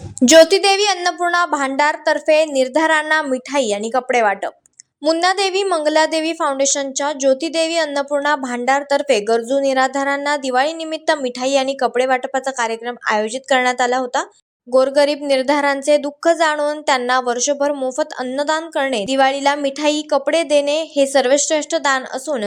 ज्योतिदेवी अन्नपूर्णा भांडारतर्फे निर्धारांना मिठाई आणि कपडे वाटप। मुन्नादेवी मंगलादेवी फाउंडेशनच्या ज्योतिदेवी अन्नपूर्णा भांडारतर्फे गरजू निराधारांना दिवाळीनिमित्त मिठाई आणि कपडे वाटपाचा कार्यक्रम आयोजित करण्यात आला होता। गोरगरीब निर्धारांचे दुःख जाणून त्यांना वर्षभर मोफत अन्नदान करणे, दिवाळीला मिठाई, कपडे देणे हे सर्वश्रेष्ठ दान असून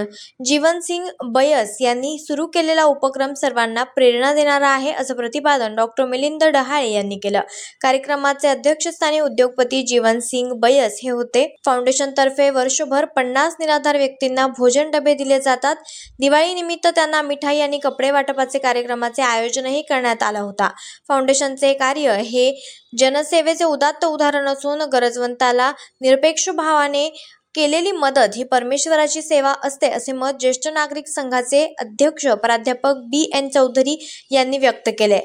जीवनसिंग बैस यांनी सुरू केलेला उपक्रम सर्वांना प्रेरणा देणारा आहे, असं प्रतिपादन डॉ. मिलिंद डहाळे यांनी केलं। कार्यक्रमाचे अध्यक्षस्थानी उद्योगपती जीवनसिंग बैस हे होते। फाउंडेशनतर्फे वर्षभर 50 निराधार व्यक्तींना भोजन डबे दिले जातात। दिवाळीनिमित्त त्यांना मिठाई आणि कपडे वाटपाचे कार्यक्रमाचे आयोजनही करण्यात आलं होता। फाउंडेशनचे कार्य हे जनसेवेचे उदात्त उदाहरण असून गरजवंताला निरपेक्ष भावाने केलेली मदत ही परमेश्वराची सेवा असते, असे मत ज्येष्ठ नागरिक संघाचे अध्यक्ष प्राध्यापक बी.एन. चौधरी यांनी व्यक्त केले।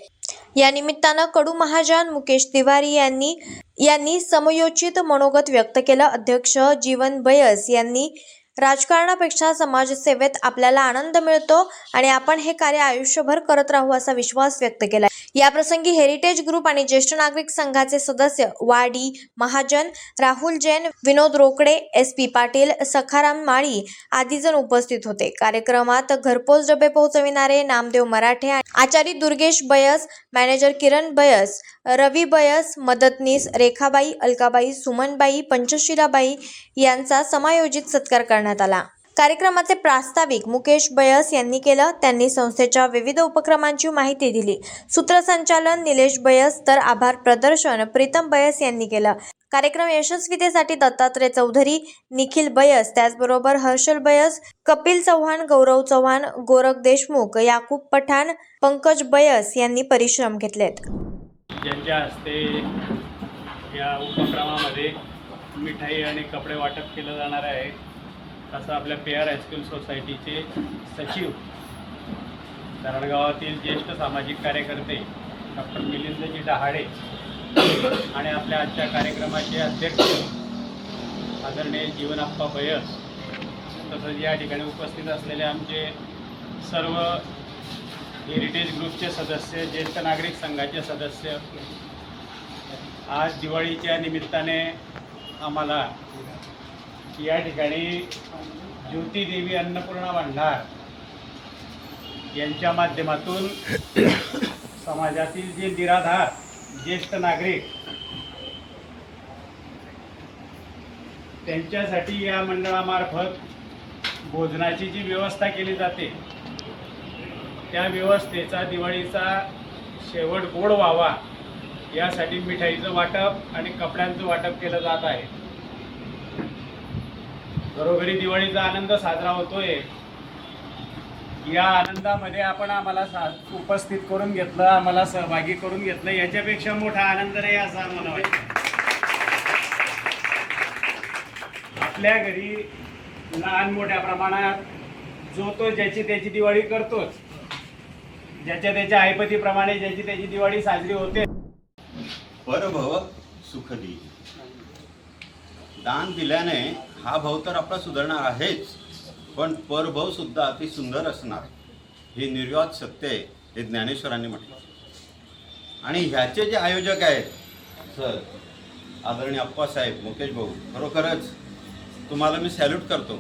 या निमित्तानं कडू महाजन मुकेश तिवारी यांनी समयोचित मनोगत व्यक्त केलं। अध्यक्ष जीवन बैस यांनी राजकारणापेक्षा समाजसेवेत आपल्याला आनंद मिळतो आणि आपण हे कार्य आयुष्यभर करत राहू असा विश्वास व्यक्त केला। याप्रसंगी हेरिटेज ग्रुप आणि ज्येष्ठ नागरिक संघाचे सदस्य वाडी महाजन, राहुल जैन, विनोद रोकडे, एस.पी. पाटील, सखाराम माळी आदी जण उपस्थित होते। कार्यक्रमात घरपोच डबे पोहोचविणारे नामदेव मराठे, आचारी दुर्गेश बैस, मॅनेजर किरण बैस, रवी बैस, मदतनीस रेखाबाई, अलकाबाई, सुमनबाई, पंचशिलाबाई यांचा समायोजित सत्कार करण्यात आला। कार्यक्रमाचे प्रास्ताविक मुकेश बैस यांनी केलं। त्यांनी संस्थेच्या विविध उपक्रमांची माहिती दिली। सूत्रसंचालन निलेश बैस तर आभार प्रदर्शन प्रीतम बैस यांनी केलं। कार्यक्रम यशस्वीतेसाठी दत्तात्रय चौधरी, निखिल बैस, त्याचबरोबर हर्षल बैस, कपिल चव्हाण, गौरव चव्हाण, गोरख देशमुख, याकूब पठाण, पंकज बैस यांनी परिश्रम घेतलेत। ज्यांच्या हस्ते या उपक्रमामध्ये मिठाई आणि कपडे वाटप केलं जाणार आहे, असं आपल्या PR हायस्कूल सोसायटीचे सचिव, धरणगावातील ज्येष्ठ सामाजिक कार्यकर्ते डॉ. मिलिंदजी डहाळे आणि आपल्या आजच्या कार्यक्रमाचे अध्यक्ष आदरणीय जीवनप्पा बैस, तसंच या ठिकाणी उपस्थित असलेले आमचे सर्व हेरिटेज ग्रुपचे सदस्य, ज्येष्ठ नागरिक संघाचे सदस्य, आज दिवाळीच्या निमित्ताने आम्हाला या ठिकाणी ज्योतिदेवी अन्नपूर्णा भांडार यांच्या माध्यमातून समाजातील जे निराधार ज्येष्ठ नागरिक त्यांच्यासाठी या मंडळामार्फत भोजनाची जी व्यवस्था केली जाते, त्या व्यवस्थेचा दिवाळीचा शेवट गोड व्हावा यासाठी मिठाईचं वाटप आणि कपड्यांचं वाटप केलं जात आहे। घरोघरी दिवाळीचा आनंद साजरा होतोय। या आनंदामध्ये आपण आम्हाला उपस्थित करून घेतलं, आम्हाला सहभागी करून घेतलं, याच्यापेक्षा मोठा आनंद नाही असं आम्हाला वाटतं। आपल्या घरी लहान मोठ्या प्रमाणात जो तो ज्याची त्याची दिवाळी करतोच, ज्याच्या त्याच्या ऐपतीप्रमाणे ज्याची त्याची दिवाळी साजरी होते। परभव सुखदी, दान दिल्याने हा भाव तर आपला सुधारणार आहेच, पण परभव सुद्धा अति सुंदर असणार हे निर्वाद सत्य आहे, हे ज्ञानेश्वरांनी म्हटलं। आणि ह्याचे जे आयोजक आहेत सर आदरणीय अप्पासाहेब, मुकेश भाऊ, खरोखरच तुम्हाला मी सॅल्यूट करतो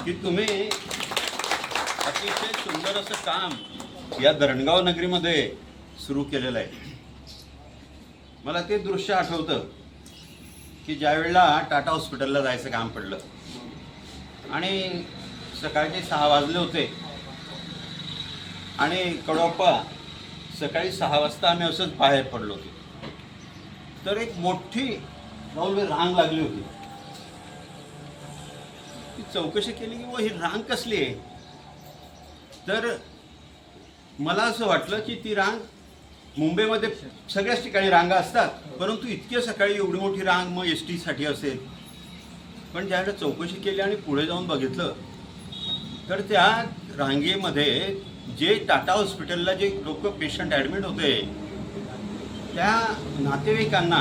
की तुम्ही अतिशय सुंदर असं काम या धरणगाव नगरीमध्ये सुरू केलेलं आहे। मला ते दृश्य आठवतं की ज्या वेळेला टाटा हॉस्पिटलला जायचं काम पडलं आणि सकाळचे 6 वाजले होते आणि कडोप्पा सकाळी 6 वाजता आम्ही असंच बाहेर पडलो होतो, तर एक मोठी रांग लागली होती। ती चौकशी केली की ही रांग कसली आहे, तर मला असं वाटलं की ती रांग मुंबईमध्ये सगळ्याच ठिकाणी रांगा असतात, परंतु इतक्या सकाळी एवढी मोठी रांग मग ST साठी असेल। पण ज्यावेळेला चौकशी केली आणि पुढे जाऊन बघितलं तर त्या रांगेमध्ये जे टाटा हॉस्पिटलला जे लोक पेशंट ॲडमिट होते त्या नातेवाईकांना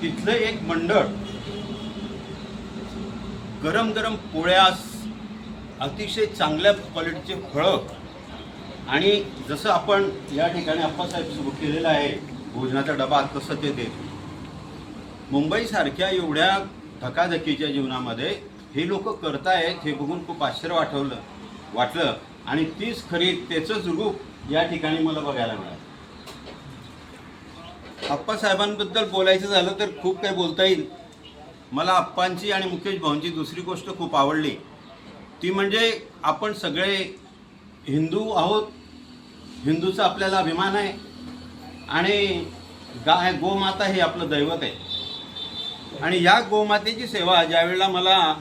तिथलं एक मंडळ गरम गरम पोळ्या, अतिशय चांगल्या क्वालिटीचे फळं आणि जसं आपण या ठिकाणी अप्पासाहेब सुरू केलेलं आहे भोजनाचा डबा तसं ते देत. मुंबईसारख्या एवढ्या धकाधकीच्या जीवनामध्ये हे लोक करतायत हे बघून खूप आश्चर्य वाटलं आणि तीच खरी त्याचंच रूप या ठिकाणी मला बघायला मिळालं. आप्पासाहेबांबद्दल बोलायचं झालं तर खूप काही बोलता येईल. मला आप्पांची आणि मुकेश भाऊंची दुसरी गोष्ट खूप आवडली, ती म्हणजे आपण सगळे हिंदू आहोत, हिंदूचा आपल्याला अभिमान आहे आणि गोमाता हे आपलं दैवत आहे. आणि या गोमातेची सेवा ज्यावेळेला मला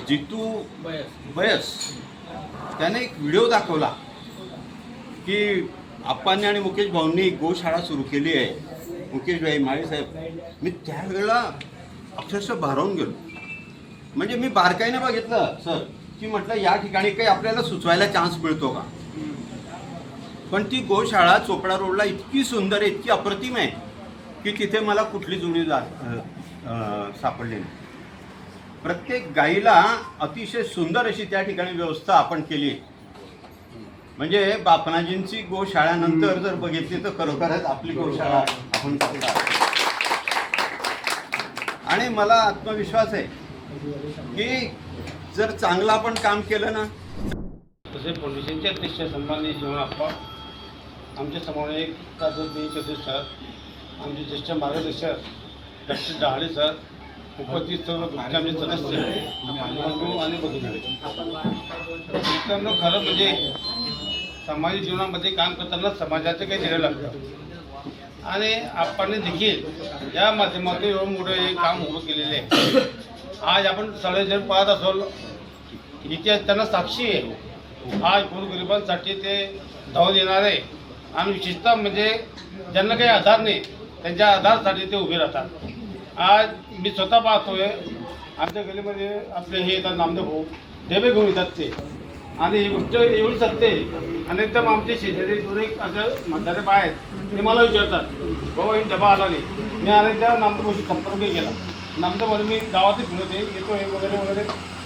जितू बयस त्याने एक व्हिडिओ दाखवला की आप्पांनी आणि मुकेश भाऊंनी गोशाळा सुरू केली आहे, मुकेश भाई माळीसाहेब, मी त्यावेळेला अक्षरशः भारावून गेलो. म्हणजे मी बारकाईने बघितलं सर की म्हटलं या ठिकाणी काही आपल्याला सुचवायला चान्स मिळतो का. पण ती गोशाळा चोपडा रोडला इतकी सुंदर आहे, इतकी अप्रतिम आहे की तिथे मला कुठली जुळी सापडली नाही. प्रत्येक गाईला अतिशय सुंदर अशी त्या ठिकाणी व्यवस्था आपण केली. म्हणजे बापनाजींची गोशाळानंतर जर बघितली तर खरोखरच आपली गोशाळा आपण करता. आणि मला आत्मविश्वास आहे की जर चांगलं आपण काम केलं ना. तसे फाउंडेशनचे अध्यक्ष सन्माननीय जीवन आप्पा, आमच्या समोर एक चौधरी सर, आमचे ज्येष्ठ मार्गदर्शक डॉक्टर डहाळे सर, उपस्थित सर्व तुमचे आमचे सदस्य बंधू आणि भगिनी, मित्रांनो, खरं म्हणजे सामाजिक जीवनामध्ये काम करताना समाजाचं काही ध्येय लागतं आणि आपण देखील या माध्यमातून एवढं मोठं हे काम उभं केलेलं आहे. आज आपण सगळेजण पाहत असाल, इतिहास त्यांना साक्षी आहे. आज गोरगरिबांसाठी ते धावून येणारे आणि विशेषतः म्हणजे ज्यांना काही आधार नाही त्यांच्या आधारासाठी ते उभे राहतात. आज मी स्वतः पाहतोय आमच्या गलीमध्ये आपले हे येतात नामदेव भाऊ, डबे घेऊन येतात ते, आणि ही गोष्ट एवढी सत्य आहे. आणि एकदम आमचे शेजारी दोन एक असं म्हातारे बाय आहेत, ते मला विचारतात बाबा हे डबा आला नाही. मी अनेकदा नामदेव भाऊशी संपर्क केला. नामदेव भाऊ मी गावातच फिरत येतो हे वगैरे वगैरे,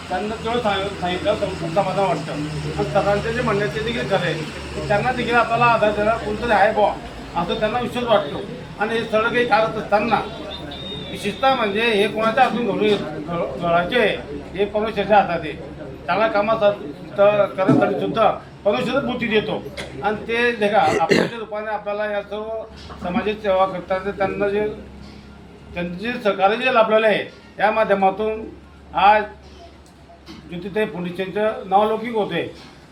त्यांना तेवढं सांगितलं समाधान वाटतं. आणि सरांचे जे म्हणण्याचे देखील खरं आहे, त्यांना देखील आपल्याला आधार द्यायला कोणतरी आहे बुवा असं त्यांना विश्वास वाटतो. आणि हे सगळं काही करत असताना विशेषतः म्हणजे हे कोणाच्या हातून घडायचे हे परमेश्वराच्या हातात आहे. चांगल्या कामासाठी करण्यासाठी सुद्धा परमेश्वरच बुद्धी देतो. आणि ते देखा आपल्या रूपाने आपल्याला या सर्व समाजाची सेवा करतात. त्यांना जे त्यांचे जे सहकार्य जे लाभलेलं आहे त्या माध्यमातून आज ज्योतिताई फाउंडेशनचं नावलौकिक होते.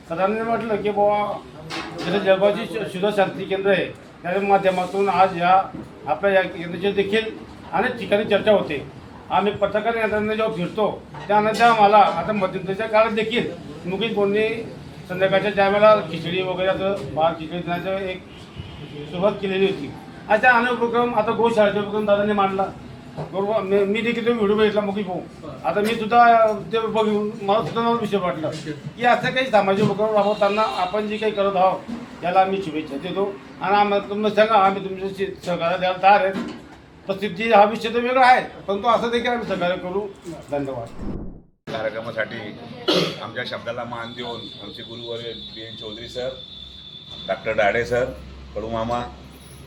सरांनी म्हटलं की बाबा जसं जलबाची शुद्ध शांती केंद्र आहे त्या माध्यमातून आज या आपल्या या केंद्राची देखील अनेक ठिकाणी चर्चा होते. आम्ही पत्रकार यंत्रणा जेव्हा फिरतो त्यानंतर आम्हाला आता मध्यंतरीच्या काळात देखील मुकेश भाऊंनी संध्याकाळच्या ज्यावेळेला खिचडी वगैरे असं भात खिचडी देण्याचं एक सुरुवात केलेली होती. अशा अनेक उपक्रम आता गोशाळेचा उपक्रम दादांनी मांडला. बरोबर मी देखील तो व्हिडिओ बघितला मुकेश भाऊ. आता मी सुद्धा ते बघून मला सुद्धा विषय वाटलं की असं काही सामाजिक उपक्रम राबवताना आपण जे काही करत आहोत याला आम्ही शुभेच्छा देतो. आणि आम्हाला तुम्हाला सांगा आम्ही तुमच्या सहकार्य द्यायला तयार आहेत. प्रसिद्धी हा विषय तर वेगळा आहे, परंतु असं देखील आम्ही सहकार्य करू. धन्यवाद. कार्यक्रमासाठी आमच्या शब्दाला मान देऊन आमचे गुरुवर्य BN Chaudhari sir, doctor Dade sir, कडूमामा,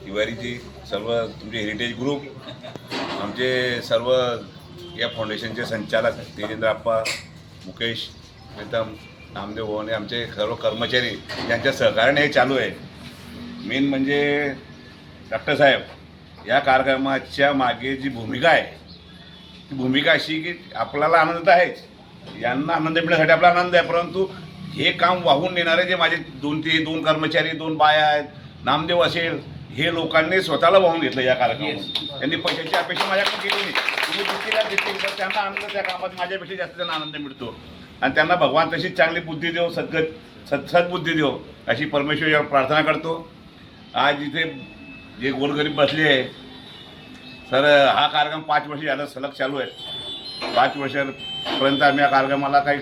तिवारीजी, सर्व तुमचे हेरिटेज ग्रुप, आमचे सर्व या फाउंडेशनचे संचालक तेजेंद्र आप्पा, मुकेश, प्रीतम, नामदेव भवने, आमचे सर्व कर्मचारी यांच्या सहकार्याने हे चालू आहे. मेन म्हणजे डॉक्टर साहेब या कार्यक्रमाच्या मागे जी भूमिका आहे ती भूमिका अशी की आपल्याला आनंद आहेच, यांना आनंद मिळण्यासाठी आपला आनंद आहे, परंतु हे काम वाहून नेणारे जे माझे दोन कर्मचारी, 2 बाया आहेत, नामदेव असेल, हे लोकांनी स्वतःला वाहून घेतलं या कार्यक्रमात. त्यांनी पैशाची अपेक्षा माझ्याकडे केली नाही. तुम्ही दृष्टीला दिसते तर त्यांना आनंद त्या कामात माझ्यापेक्षा जास्त त्यांना आनंद मिळतो. आणि त्यांना भगवान तशीच चांगली बुद्धी देव, सद्बुद्धी देव अशी परमेश्वर प्रार्थना करतो. आज इथे जे गोरगरीब बसले आहे सर, हा कार्यक्रम 5 वर्ष झालं सलग चालू आहे. 5 वर्षापर्यंत आम्ही या कार्यक्रमाला काही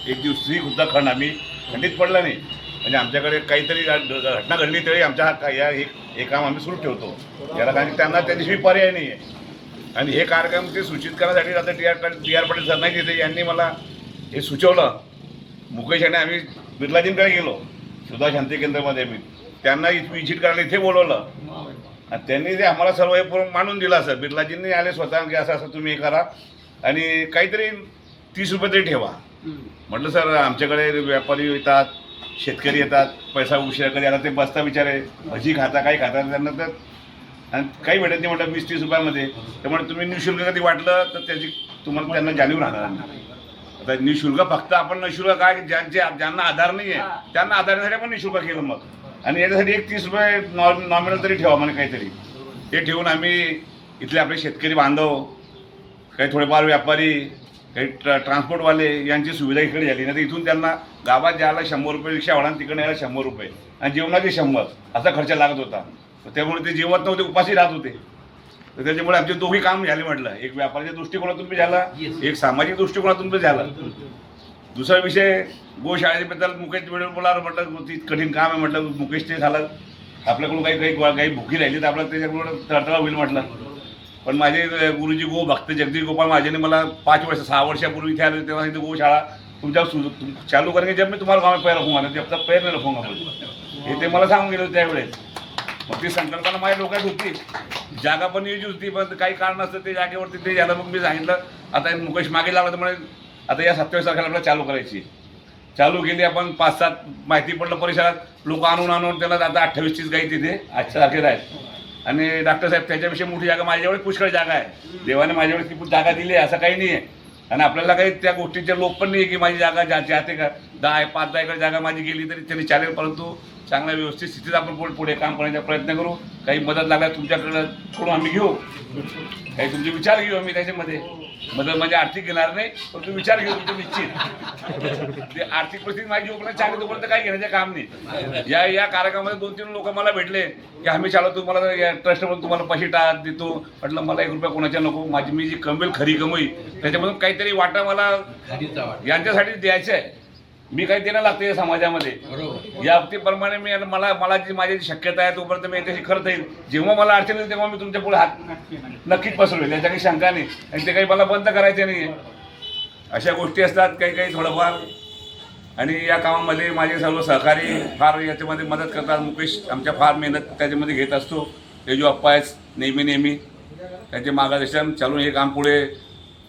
एक दिवसही सुद्धा आम्ही खंडित पडलं नाही. म्हणजे आमच्याकडे काहीतरी घटना घडली तरी आमच्या हे काम आम्ही सुरू ठेवतो याला, कारण त्यांना त्याच्याशिवाय पर्याय नाही आहे. आणि हे कार्यक्रम ते सूचित करण्यासाठी आता टी आर पाटील सर नाही तिथे, यांनी मला हे सुचवलं. मुकेश आणि आम्ही बिर्लाजींकडे गेलो सुद्धा शांती केंद्रामध्ये, मी त्यांना विजिट करायला इथे बोलवलं आणि त्यांनी ते आम्हाला सर्व हे पूर्ण मांडून दिला सर. बिर्लाजींनी आले स्वतः की असं असं तुम्ही हे करा आणि काहीतरी 30 रुपये तरी ठेवा. म्हटलं सर आमच्याकडे व्यापारी येतात, शेतकरी येतात, पैसा उशिरा कधी आला ते बसता विचारे भजी खाता काही खाता त्यांना तर आणि काही भेटत नाही म्हटलं 20-30 रुपयामध्ये. त्यामुळे तुम्ही निःशुल्क कधी वाटलं तर त्याची तुम्हाला त्यांना जाणीव राहणार नाही. आता निःशुल्क फक्त आपण निःशुल्क काय ज्यांना आधार नाही आहे त्यांना आधारासाठी आपण निःशुल्क केलं मग. आणि याच्यासाठी एक 30 रुपये नॉमिनल तरी ठेवा म्हणे काहीतरी. ते ठेवून आम्ही इथले आपले शेतकरी बांधव, काही थोडेफार व्यापारी, काही ट्रान्सपोर्टवाले यांची सुविधा इकडे झाली. नाही तर इथून त्यांना गावात जायला 100 रुपये रिक्षावाला, तिकडे यायला 100 रुपये आणि जेवणाचे 100 असा खर्च लागत होता. त्यामुळे ते जेवत नव्हते, उपाशी राहत होते. तर त्याच्यामुळे आमचे दोघी काम झाले म्हटलं. एक व्यापाराच्या दृष्टिकोनातून बी झाला, एक सामाजिक दृष्टिकोनातून बी झाला. दुसरा विषय गोशाळेबद्दल मुकेश वेळेवर बोलावं म्हटलं, ती कठीण काम आहे म्हटलं. मुकेश ते झालं आपल्याकडून काही भुकी राहिली तर आपल्याला त्याच्याकडून तळतळा होईल म्हटलं. पण माझे गुरुजी गो भक्त जगदीश गोपाळ माझ्याने मला 6 वर्षापूर्वी इथे आले तेव्हा इथे गोशाळा तुमच्या चालू करेंगे जब मी तुम्हाला गाव पैर रखूंगा जब तक पैर नाही रखूंगा हे ते मला सांगून गेले त्यावेळेस. मग ती संकल्पना माझ्या डोक्यात होती, जागा पण यायची होती, पण काही कारण असतं ते जागेवरती ते झालं. मग मी सांगितलं आता मुकेश मागे लागला तर म्हणे आता या 27 तारखेला आपल्याला चालू करायची. चालू केली आपण 5-7 माहिती पडलं परिसरात लोक आणून त्याला आता 28-30 गाई तिथे आजच्या तारखेला आहेत. आणि डॉक्टर साहेब त्याच्यापेक्षा मोठी जागा माझ्याकडे पुष्कळ जागा आहे. देवाने माझ्याकडे ती जागा दिली आहे असं काही नाही आहे. आणि आपल्याला काही त्या गोष्टीचे लोक पण नाही आहे की माझी जागा जाते का 10-5 एकर जागा माझी गेली तरी त्यांनी चालेल. परंतु चांगल्या व्यवस्थित स्थितीत आपण पुढे काम करण्याचा प्रयत्न करू. काही मदत लागल्यास तुमच्याकडं थोडं आम्ही घेऊ, काही तुमचे विचार घेऊ आम्ही त्याच्यामध्ये. मदत म्हणजे आर्थिक घेणार नाही, पण तुम्ही विचार घेऊ तुमचे निश्चित. ते आर्थिक परिस्थिती माझी जोपर्यंत चांगली तोपर्यंत काही घेण्याचं काम नाही. या कार्यक्रमामध्ये 2-3 लोक मला भेटले की आम्ही चालू तुम्हाला या ट्रस्टमधून तुम्हाला पैसे देतो. म्हटलं मला 1 रुपया कोणाच्या नको. मी जी कमवेल खरी कमाई त्याच्यामधून काहीतरी वाटा मला यांच्यासाठी द्यायचं आहे. मी काही देणं लागतं या समाजामध्ये. या बाबतीप्रमाणे मला जी माझी शक्यता आहे तोपर्यंत मी याच्याशी खरं येईल. जेव्हा मला अडचण येईल तेव्हा मी तुमच्या पुढे हात नक्कीच पसरवेल, याच्या काही शंका नाही. आणि ते काही मला बंद करायचे नाही आहे. अशा गोष्टी असतात काही थोडंफार. आणि या कामामध्ये माझे सर्व सहकारी फार याच्यामध्ये मदत करतात. मुकेश आमच्या फार मेहनत त्याच्यामध्ये घेत असतो. ते जो अप्पा आहेत नेहमी त्यांचे मार्गदर्शन चालून हे काम पुढे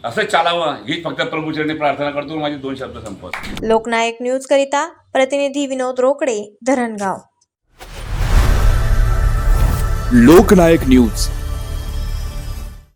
असंच चालावं हीच फक्त प्रभूचरणी प्रार्थना करतो. माझे 2 शब्द संपवतो. लोकनायक न्यूज करिता प्रतिनिधी विनोद रोकडे, धरणगाव. लोकनायक न्यूज